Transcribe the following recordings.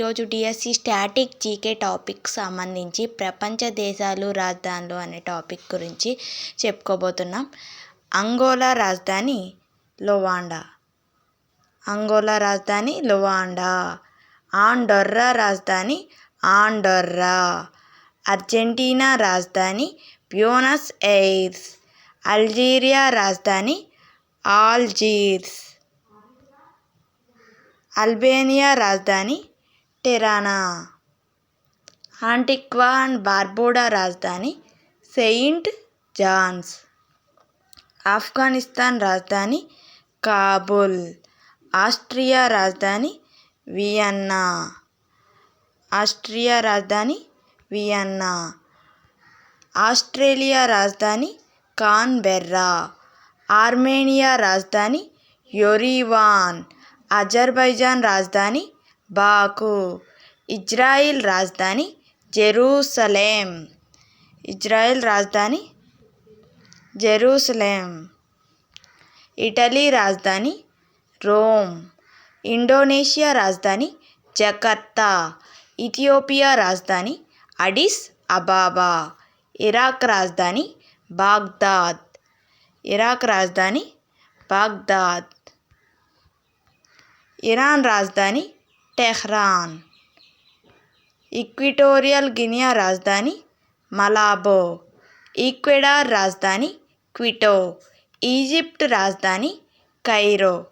ఈరోజు DSC static GK topic సంబంధించి ప్రపంచ దేశాలు రాజధానులు అనే టాపిక్ గురించి చెప్పుకోబోతున్నాం. అంగోలా రాజధాని లువాండా. అంగోలా రాజధాని లువాండా. ఆండొర్రా రాజధాని ఆండొర్రా. అర్జెంటీనా రాజధాని బ్యూనస్ ఎయిర్స్. అల్జీరియా రాజధాని ఆల్జీర్స్. అల్బేనియా రాజధాని టిరానా. ఆంటిగ్వా అండ్ బార్బుడా రాజధాని సెయింట్ జాన్స్. ఆఫ్ఘనిస్తాన్ రాజధాని కాబూల్. ఆస్ట్రియా రాజధాని వియన్నా. ఆస్ట్రియా రాజధాని వియన్నా. ఆస్ట్రేలియా రాజధాని కాన్బెర్రా. ఆర్మేనియా రాజధాని యెరెవాన్. అజర్బైజాన్ రాజధాని బాకు. ఇజ్రాయిల్ రాజధాని జెరూసలేం. ఇజ్రాయిల్ రాజధాని జెరూసలేం. ఇటలీ రాజధాని రోమ్. ఇండోనేషియా రాజధాని జకర్తా. ఇథియోపియా రాజధాని అడిస్ అబాబా. ఇరాక్ రాజధాని బాగ్దాద్. ఇరాక్ రాజధాని బాగ్దాద్. ఇరాన్ రాజధాని టెహ్రాన్. ఈక్వటోరియల్ గినియా రాజధాని మలాబో. ఈక్వెడార్ రాజధాని క్విటో. ఈజిప్ట్ రాజధాని కైరో.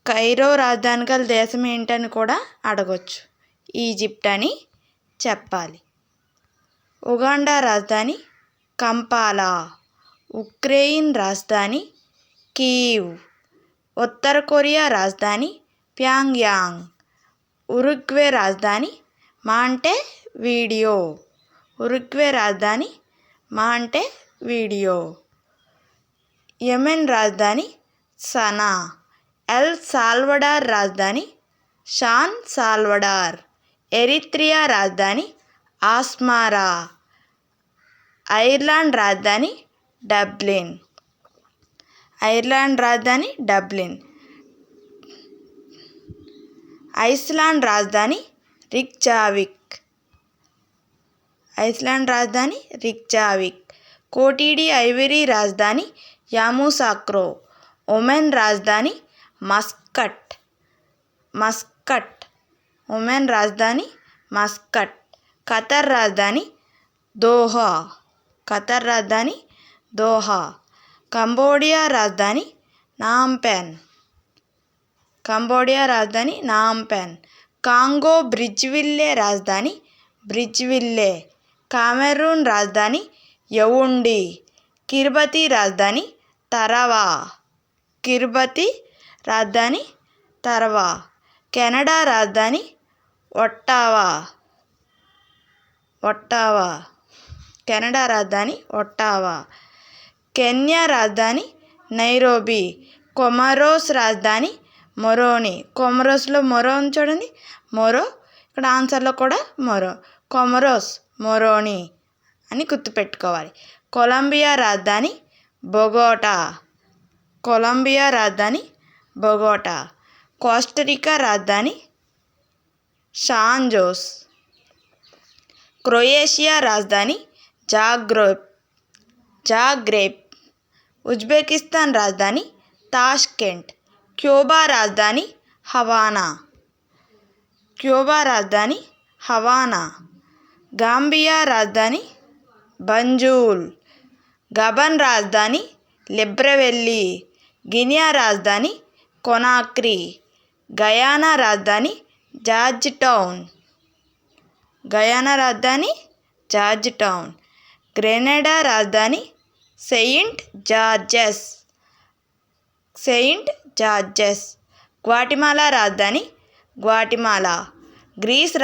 కైరో రాజధాని గల దేశం ఏంటని కూడా అడగొచ్చు. ఈజిప్ట్ అని చెప్పాలి. ఉగాండా రాజధాని కంపాలా. ఉక్రెయిన్ రాజధాని కీవ్. ఉత్తర కొరియా రాజధాని ప్యాంగ్యాంగ్. ఉరుగ్వే రాజధాని మాంటెవీడియో. ఉరుగ్వే రాజధాని మాంటెవీడియో. యెమెన్ రాజధాని సనా. ఎల్ సాల్వడార్ రాజధాని శాన్ సాల్వడార్. ఎరిత్రియా రాజధాని ఆస్మారా. ఐర్లాండ్ రాజధాని డబ్లిన్. ఐర్లాండ్ రాజధాని డబ్లిన్. ఐస్లాండ్ రాజధాని రిక్జావిక్. ఐస్లాండ్ రాజధాని రిక్జావిక్. కోటిడి ఐవరీ రాజధాని యామూసాక్రో. ఒమెన్ రాజధాని మస్కట్. మస్కట్. ఒమెన్ రాజధాని మస్కట్. ఖతర్ రాజధాని దోహా. ఖతర్ రాజధాని దోహా. కంబోడియా రాజధాని నాంపెన్. కంబోడియా రాజధాని నాంపెన్. కాంగో బ్రిజ్విల్లే రాజధాని బ్రిజ్విల్లే. కామెరూన్ రాజధాని యౌండి. కిర్బతి రాజధాని తరవా. కిర్బతి రాజధాని తరవా. కెనడా రాజధాని ఒట్టావా. ఒట్టావా. కెనడా రాజధాని ఒట్టావా. కెన్యా రాజధాని నైరోబి. కొమరోస్ రాజధాని మొరోని. కొమరోస్లో మొరో ఉంది చూడండి, మొరో. ఇక్కడ ఆన్సర్లో కూడా మొరో. కొమరోస్ మొరోని అని గుర్తుపెట్టుకోవాలి. కొలంబియా రాజధాని బొగోటా. కొలంబియా రాజధాని బొగోటా. కోస్టరికా రాజధాని శాన్ జోస్. క్రొయేషియా రాజధాని జాగ్రెబ్. ఉజ్బెకిస్తాన్ రాజధాని తాష్కెంట్. క్యూబా రాజధాని హవానా. క్యూబా రాజధాని హవానా. గాంబియా రాజధాని బంజూల్. గబన్ రాజధాని లిబ్రవెల్లీ. గినియా రాజధాని కొనాక్రీ. గయానా రాజధాని జార్జ్ టౌన్. గయానా రాజధాని జార్జ్ టౌన్. గ్రెనడా రాజధాని Saint George's. Saint George's. Guatemala రాజధాని గ్వాటిమాలా. గ్రీస్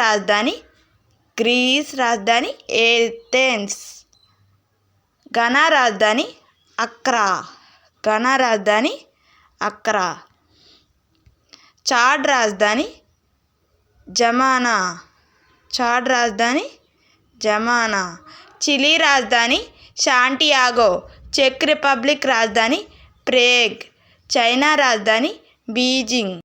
రాజధాని ఏథెన్స్. ఘనా రాజధాని అక్రా. ఘనా రాజధాని అక్రా. చాడ్ రాజధాని జమానా. చాడ్ రాజధాని జమానా. చిలీ రాజధాని శాంటియాగో. చెక్ రిపబ్లిక్ రాజధాని ప్రేగ్. చైనా రాజధాని బీజింగ్.